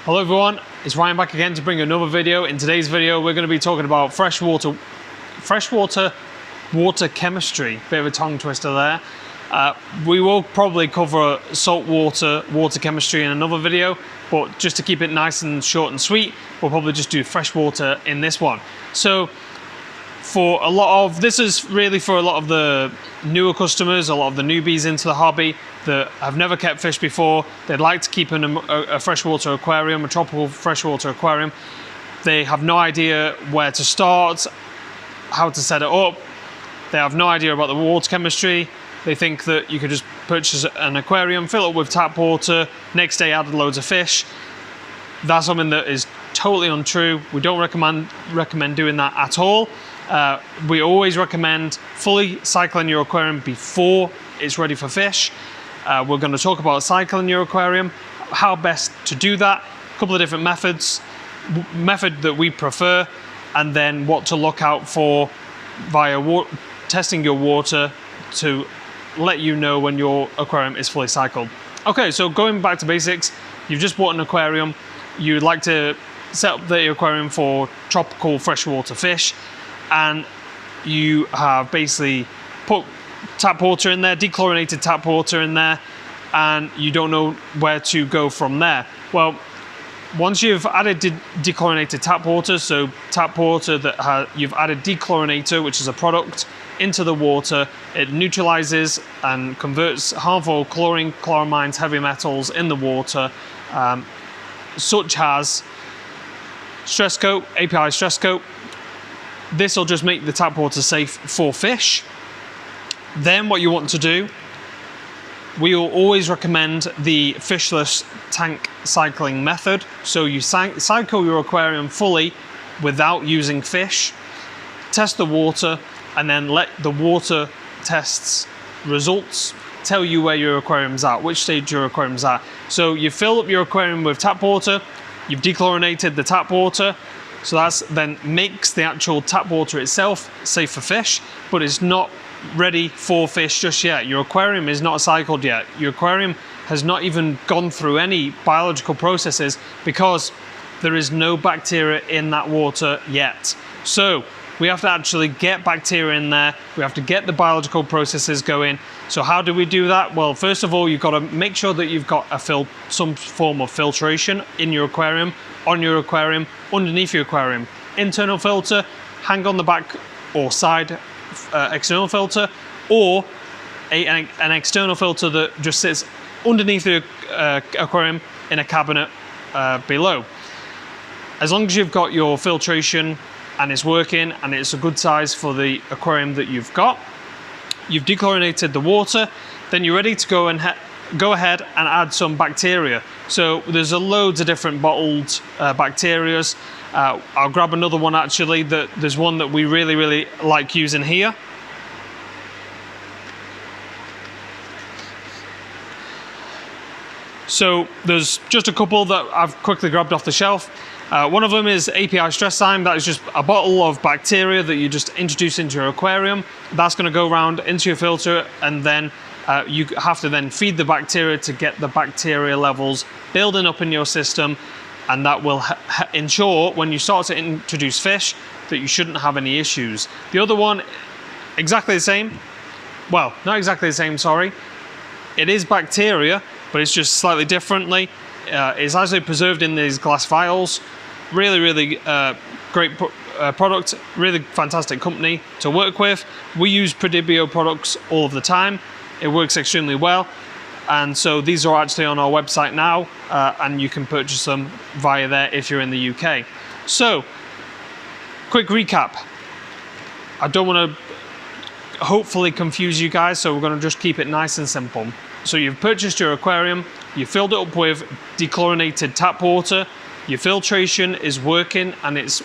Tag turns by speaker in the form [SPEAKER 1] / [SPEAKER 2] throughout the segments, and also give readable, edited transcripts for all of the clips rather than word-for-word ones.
[SPEAKER 1] Hello everyone, it's Ryan back again to bring another video. In today's video we're going to be talking about freshwater water chemistry. Bit of a tongue twister there. We will probably cover saltwater water chemistry in another video, but just to keep it nice and short and sweet, we'll probably just do freshwater in this one. So for a lot of, this is really for a lot of the newer customers, a lot of the newbies into the hobby that have never kept fish before. They'd like to keep a freshwater aquarium, a tropical freshwater aquarium. They have no idea where to start, how to set it up. They have no idea about the water chemistry. They think that you could just purchase an aquarium, fill it with tap water, next day add loads of fish. That's something that is totally untrue. We don't recommend doing that at all. We always recommend fully cycling your aquarium before it's ready for fish. We're going to talk about cycling your aquarium, how best to do that, a couple of different methods, method that we prefer, and then what to look out for via testing your water to let you know when your aquarium is fully cycled. Okay, so going back to basics, you've just bought an aquarium, you'd like to set up the aquarium for tropical freshwater fish, and you have basically put tap water in there, dechlorinated tap water in there, and you don't know where to go from there. Well, once you've added dechlorinated tap water, so tap water that you've added dechlorinator, which is a product, into the water, it neutralizes and converts harmful chlorine, chloramines, heavy metals in the water, such as stress coat, API stress coat. This will just make the tap water safe for fish. Then what you want to do, we will always recommend the fishless tank cycling method. So you cycle your aquarium fully without using fish, test the water, and then let the water tests results tell you where your aquarium's at, which stage your aquarium's at. So you fill up your aquarium with tap water, you've dechlorinated the tap water, so that then makes the actual tap water itself safe for fish, but it's not ready for fish just yet. Your aquarium is not cycled yet. Your aquarium has not even gone through any biological processes because there is no bacteria in that water yet. So we have to actually get bacteria in there. We have to get the biological processes going. So how do we do that? Well, first of all, you've got to make sure that you've got some form of filtration in your aquarium, on your aquarium, underneath your aquarium. Internal filter, hang on the back or side external filter, or an external filter that just sits underneath the aquarium in a cabinet below. As long as you've got your filtration and it's working and it's a good size for the aquarium that you've got, you've dechlorinated the water, then you're ready to go ahead and add some bacteria. So there's loads of different bottled bacterias. I'll grab another one actually. There's one that we really like using here. So there's just a couple that I've quickly grabbed off the shelf. One of them is API stress zyme. That is just a bottle of bacteria that you just introduce into your aquarium. That's going to go around into your filter, and then you have to then feed the bacteria to get the bacteria levels building up in your system, and that will ensure when you start to introduce fish that you shouldn't have any issues. The other one, exactly the same. Well, not exactly the same, sorry. It is bacteria, but it's just slightly differently. It's actually preserved in these glass vials. Really great product, really fantastic company to work with. We use Prodibio products all of the time. It works extremely well. And so these are actually on our website now, and you can purchase them via there if you're in the UK. So, quick recap. I don't want to hopefully confuse you guys, so we're going to just keep it nice and simple. So you've purchased your aquarium, you filled it up with dechlorinated tap water, your filtration is working and it's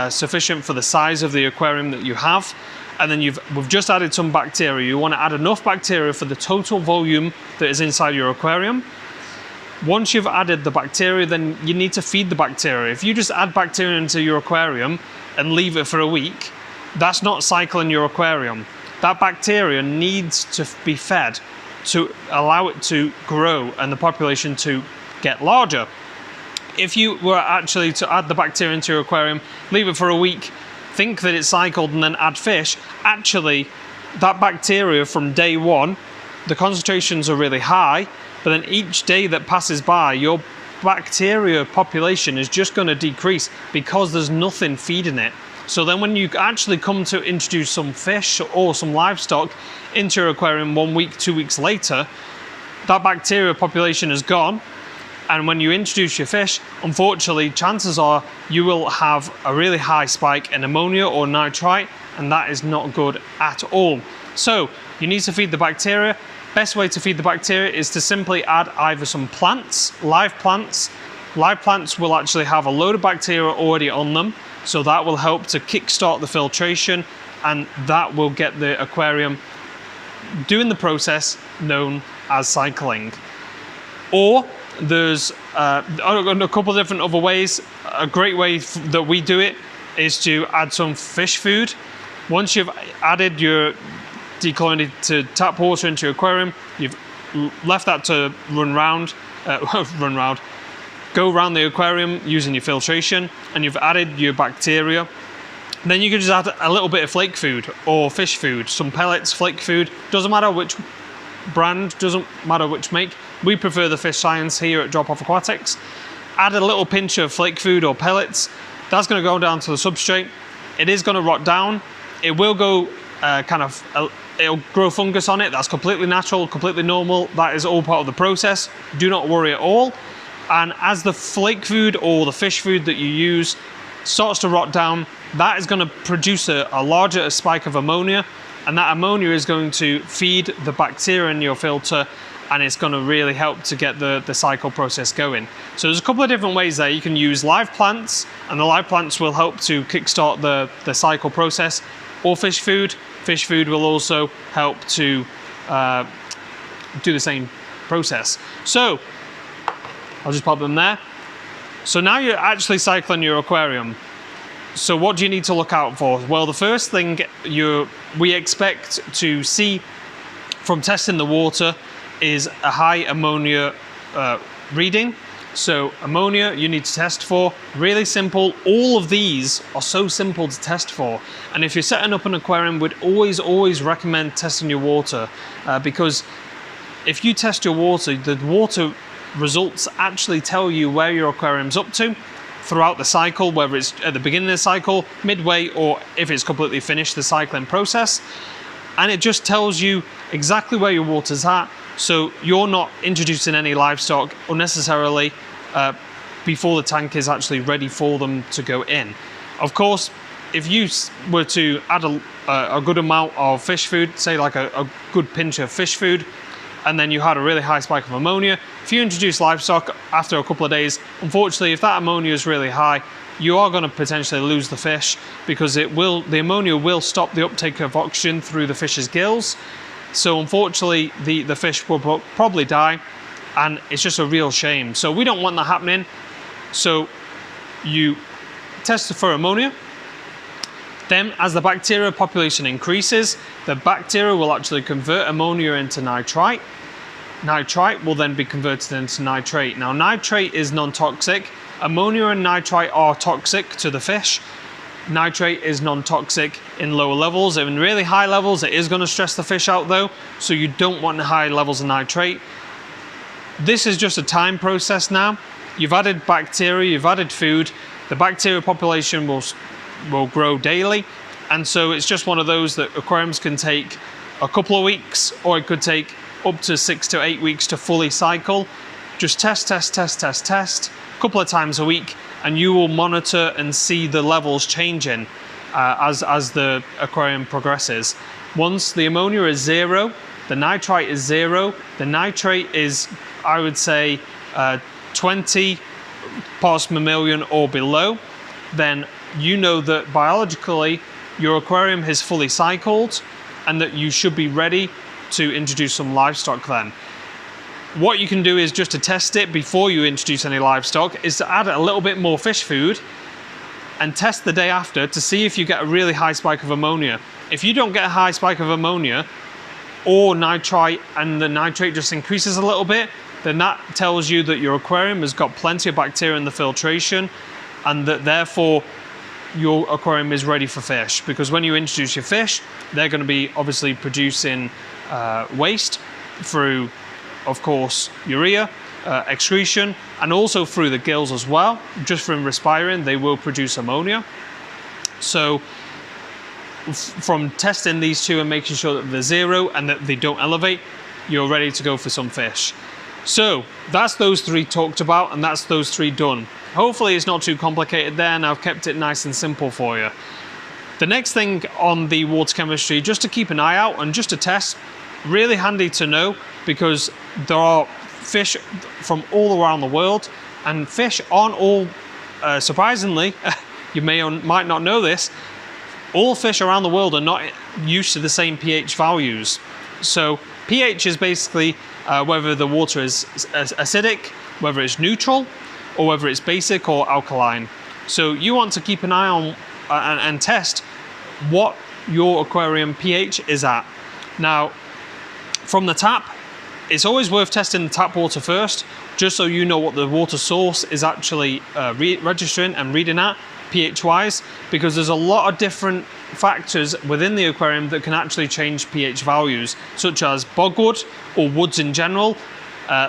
[SPEAKER 1] sufficient for the size of the aquarium that you have. And then we've just added some bacteria. You want to add enough bacteria for the total volume that is inside your aquarium. Once you've added the bacteria, then you need to feed the bacteria. If you just add bacteria into your aquarium and leave it for a week, that's not cycling your aquarium. That bacteria needs to be fed to allow it to grow and the population to get larger. If you were actually to add the bacteria into your aquarium, leave it for a week, think that it's cycled and then add fish, actually that bacteria from day one, the concentrations are really high, but then each day that passes by, your bacteria population is just going to decrease because there's nothing feeding it. So then when you actually come to introduce some fish or some livestock into your aquarium 1 week, 2 weeks later, that bacteria population is gone. And when you introduce your fish, unfortunately, chances are you will have a really high spike in ammonia or nitrite, and that is not good at all. So you need to feed the bacteria. Best way to feed the bacteria is to simply add either some plants, live plants. Live plants will actually have a load of bacteria already on them, so that will help to kickstart the filtration, and that will get the aquarium doing the process known as cycling. Or there's a couple of different other ways. A great way that we do it is to add some fish food. Once you've added your dechlorinated tap water into your aquarium, you've left that to go around the aquarium using your filtration, and you've added your bacteria. Then you can just add a little bit of flake food or fish food, some pellets, flake food, doesn't matter which brand, doesn't matter which make. We prefer the Fish Science here at Drop Off Aquatics. Add a little pinch of flake food or pellets. That's going to go down to the substrate. It is going to rot down. It will go it'll grow fungus on it. That's completely natural, completely normal. That is all part of the process. Do not worry at all. And as the flake food or the fish food that you use starts to rot down, that is going to produce a larger spike of ammonia, and that ammonia is going to feed the bacteria in your filter, and it's going to really help to get the cycle process going. So there's a couple of different ways there. You can use live plants, and the live plants will help to kickstart the cycle process, or fish food. Fish food will also help to do the same process. So I'll just pop them there. So now you're actually cycling your aquarium. So what do you need to look out for? Well, the first thing we expect to see from testing the water is a high ammonia reading. So ammonia you need to test for. Really simple. All of these are so simple to test for. And if you're setting up an aquarium, we'd always recommend testing your water because if you test your water, the water results actually tell you where your aquarium's up to throughout the cycle, whether it's at the beginning of the cycle, midway, or if it's completely finished the cycling process. And it just tells you exactly where your water's at, so you're not introducing any livestock unnecessarily before the tank is actually ready for them to go in. Of course, if you were to add a good amount of fish food, say like a good pinch of fish food, and then you had a really high spike of ammonia, if you introduce livestock after a couple of days, unfortunately, if that ammonia is really high, you are going to potentially lose the fish because the ammonia will stop the uptake of oxygen through the fish's gills. So unfortunately, the fish will probably die, and it's just a real shame. So we don't want that happening. So you test for ammonia. Then as the bacteria population increases, the bacteria will actually convert ammonia into nitrite. Nitrite will then be converted into nitrate. Now nitrate is non-toxic. Ammonia and nitrite are toxic to the fish. Nitrate is non-toxic in lower levels. In really high levels, it is going to stress the fish out though, so you don't want high levels of nitrate. This is just a time process now. You've added bacteria, you've added food. The bacteria population will grow daily, and so it's just one of those that aquariums can take a couple of weeks, or it could take up to 6 to 8 weeks to fully cycle. Just test a couple of times a week, and you will monitor and see the levels changing as the aquarium progresses. Once the ammonia is 0, the nitrite is 0, the nitrate is, I would say, 20 parts per million or below, then you know that biologically your aquarium has fully cycled and that you should be ready to introduce some livestock then. What you can do is just to test it before you introduce any livestock is to add a little bit more fish food and test the day after to see if you get a really high spike of ammonia. If you don't get a high spike of ammonia or nitrite and the nitrate just increases a little bit, then that tells you that your aquarium has got plenty of bacteria in the filtration, and that therefore your aquarium is ready for fish. Because when you introduce your fish, they're going to be obviously producing waste through, of course, urea, excretion, and also through the gills as well. Just from respiring, they will produce ammonia. So from testing these two and making sure that they're zero and that they don't elevate, you're ready to go for some fish. So that's those three talked about, and that's those three done. Hopefully it's not too complicated there, and I've kept it nice and simple for you. The next thing on the water chemistry, just to keep an eye out and just to test, really handy to know, because there are fish from all around the world, and fish aren't all, surprisingly, you may or might not know this, all fish around the world are not used to the same pH values. So pH is basically whether the water is acidic, whether it's neutral, or whether it's basic or alkaline. So you want to keep an eye on and test what your aquarium pH is at. Now, from the tap, it's always worth testing the tap water first, just so you know what the water source is actually registering and reading at pH-wise, because there's a lot of different factors within the aquarium that can actually change pH values, such as bogwood or woods in general,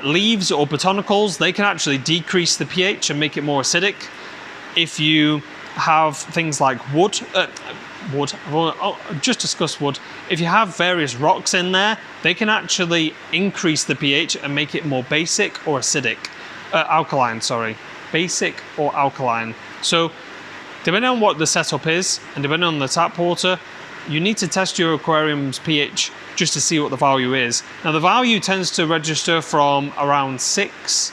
[SPEAKER 1] leaves or botanicals. They can actually decrease the pH and make it more acidic. If you have things like wood, just discussed wood. If you have various rocks in there, they can actually increase the pH and make it more basic or acidic, alkaline, sorry, basic or alkaline. So depending on what the setup is and depending on the tap water, you need to test your aquarium's pH just to see what the value is. Now the value tends to register from around 6,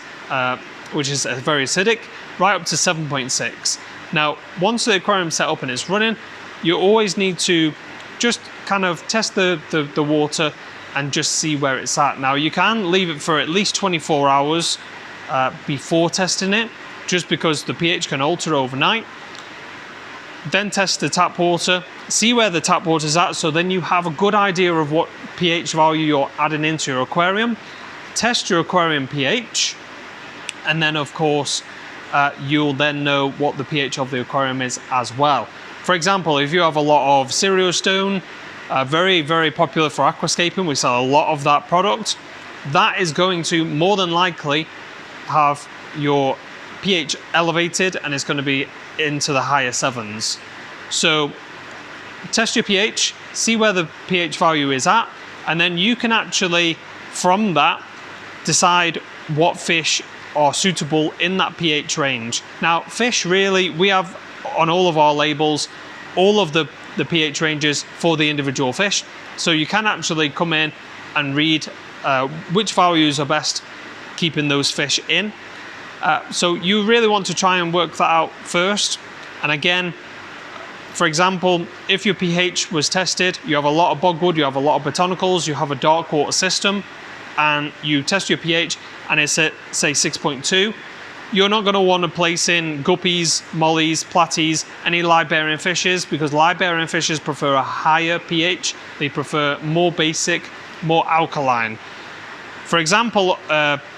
[SPEAKER 1] which is very acidic, right up to 7.6. Now once the aquarium's set up and it's running, you always need to just kind of test the water and just see where it's at. Now you can leave it for at least 24 hours before testing it, just because the pH can alter overnight. Then test the tap water, see where the tap water is at, so then you have a good idea of what pH value you're adding into your aquarium. Test your aquarium pH, and then of course you'll then know what the pH of the aquarium is as well. For example, if you have a lot of cereal stone, very, very popular for aquascaping, we sell a lot of that product, that is going to more than likely have your pH elevated, and it's going to be into the higher 7s. So test your pH, see where the pH value is at, and then you can actually, from that, decide what fish are suitable in that pH range. Now, fish really, we have on all of our labels, all of the pH ranges for the individual fish. So you can actually come in and read which values are best keeping those fish in. So you really want to try and work that out first. And again, for example, if your pH was tested, you have a lot of bogwood, you have a lot of botanicals, you have a dark water system, and you test your pH and it's at, say, 6.2, you're not going to want to place in guppies, mollies, platies, any live-bearing fishes, because live-bearing fishes prefer a higher pH. They prefer more basic, more alkaline. For example,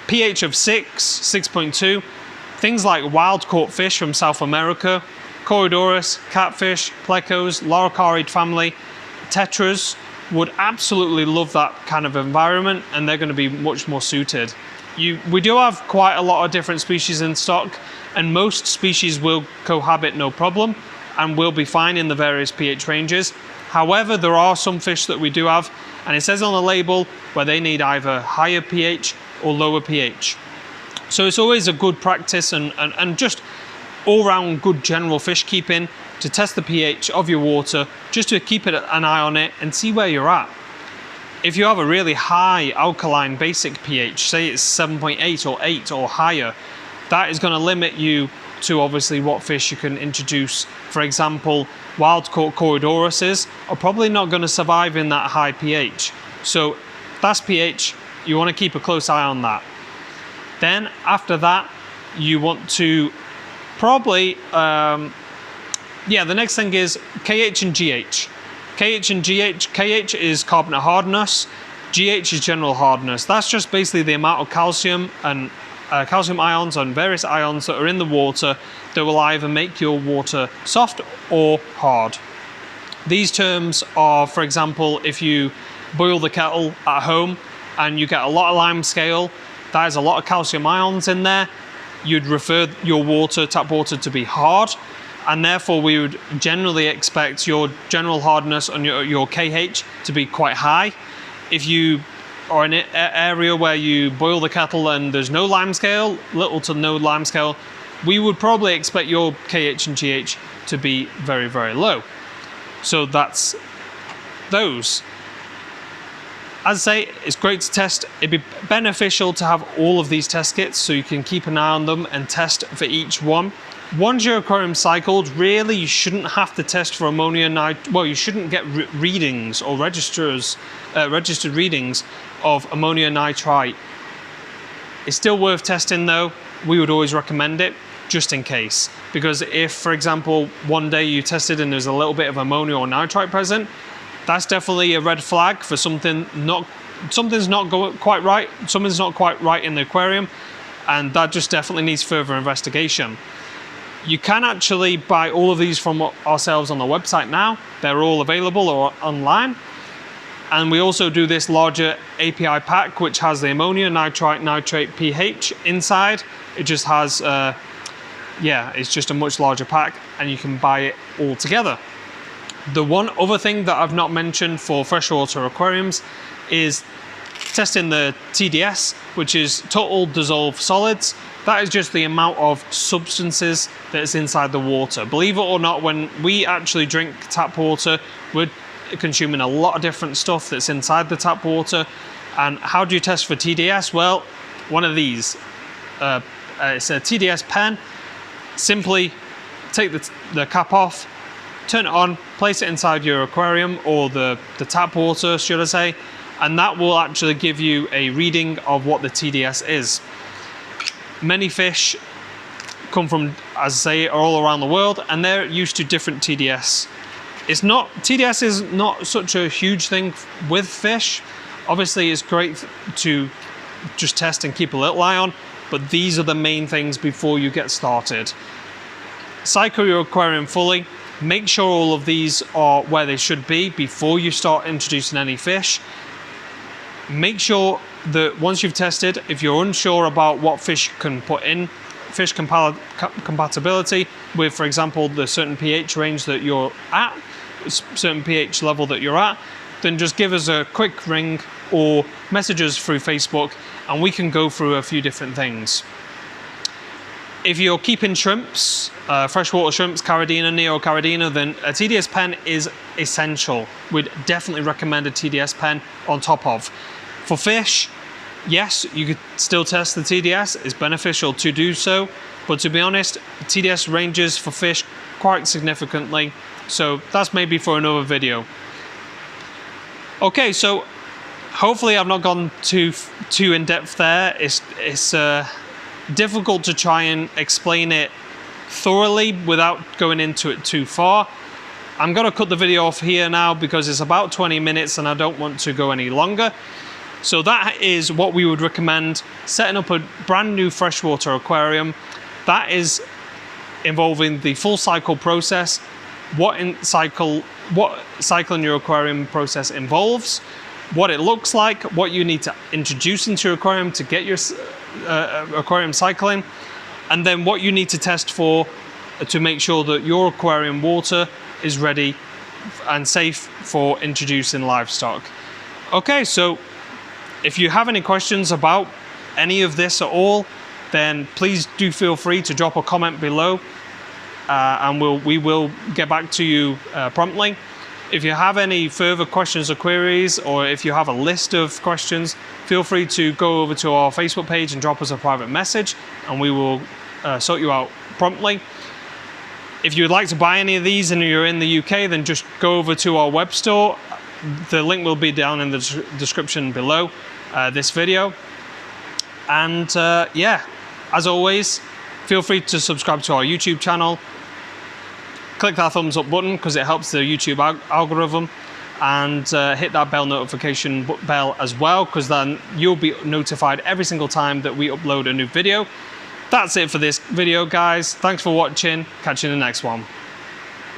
[SPEAKER 1] pH of 6.2, things like wild-caught fish from South America, Corydoras, catfish, plecos, lorocarid family, tetras would absolutely love that kind of environment, and they're going to be much more suited. We do have quite a lot of different species in stock, and most species will cohabit no problem and will be fine in the various pH ranges. However, there are some fish that we do have, and it says on the label where they need either higher pH or lower pH. So it's always a good practice and just all-round good general fish keeping to test the pH of your water, just to keep an eye on it and see where you're at. If you have a really high alkaline basic pH, say it's 7.8 or 8 or higher, that is going to limit you to obviously what fish you can introduce. For example, wild-caught Corydoras are probably not going to survive in that high pH. So that's pH, you want to keep a close eye on that. Then after that, you want to probably, the next thing is KH and GH. KH and GH, KH is carbonate hardness, GH is general hardness. That's just basically the amount of calcium and calcium ions and various ions that are in the water that will either make your water soft or hard. These terms are, for example, if you boil the kettle at home and you get a lot of lime scale, that is a lot of calcium ions in there, you'd refer your water, tap water, to be hard, and therefore we would generally expect your general hardness and your KH to be quite high. If you are in an area where you boil the kettle and there's no lime scale, little to no lime scale, we would probably expect your KH and GH to be very, very low. So that's those. As I say, it's great to test. It'd be beneficial to have all of these test kits so you can keep an eye on them and test for each one. Once your aquarium cycled, really you shouldn't have to test for ammonia nitrate. Well, you shouldn't get readings or registered readings of ammonia nitrite. It's still worth testing though. We would always recommend it just in case, because if, for example, one day you tested and there's a little bit of ammonia or nitrite present, that's definitely a red flag for something's not going quite right. Something's not quite right in the aquarium, and that just definitely needs further investigation. You can actually buy all of these from ourselves on the website now. They're all available or online. And we also do this larger API pack, which has the ammonia, nitrite, nitrate, pH inside. It just has, it's just a much larger pack, and you can buy it all together. The one other thing that I've not mentioned for freshwater aquariums is testing the TDS, which is total dissolved solids. That is just the amount of substances that is inside the water. Believe it or not, when we actually drink tap water, we're consuming a lot of different stuff that's inside the tap water. And how do you test for TDS? Well, one of these. It's a TDS pen. Simply take the cap off, turn it on, place it inside your aquarium, or the tap water, should I say, and that will actually give you a reading of what the TDS is. Many fish come from, as I say, all around the world, and they're used to different TDS. TDS is not such a huge thing with fish. Obviously, it's great to just test and keep a little eye on, but these are the main things before you get started. Cycle your aquarium fully. Make sure all of these are where they should be before you start introducing any fish. Make sure that once you've tested, if you're unsure about what fish can put in, fish compatibility with, for example, the certain pH range that you're at, certain pH level that you're at, then just give us a quick ring or message us through Facebook, and we can go through a few different things. If you're keeping shrimps, freshwater shrimps, Caridina, Neo-Caridina, then a TDS pen is essential. We'd definitely recommend a TDS pen on top of. For fish, yes, you could still test the TDS. It's beneficial to do so, but to be honest, TDS ranges for fish quite significantly, so that's maybe for another video. Okay, so hopefully I've not gone too in depth there. It's difficult to try and explain it thoroughly without going into it too far. I'm going to cut the video off here now because it's about 20 minutes and I don't want to go any longer. So that is what we would recommend, setting up a brand new freshwater aquarium. That is involving the full cycle process, what cycling your aquarium process involves, what it looks like, what you need to introduce into your aquarium to get your aquarium cycling, and then what you need to test for to make sure that your aquarium water is ready and safe for introducing livestock. Okay, so if you have any questions about any of this at all, then please do feel free to drop a comment below, and we will get back to you promptly. If you have any further questions or queries, or if you have a list of questions, feel free to go over to our Facebook page and drop us a private message, and we will sort you out promptly. If you would like to buy any of these and you're in the UK, then just go over to our web store. The link will be down in the description below this video. And yeah, as always, feel free to subscribe to our YouTube channel. Click that thumbs up button because it helps the YouTube algorithm. and hit that bell notification bell as well, because then you'll be notified every single time that we upload a new video. That's it for this video, guys. Thanks for watching. Catch you in the next one.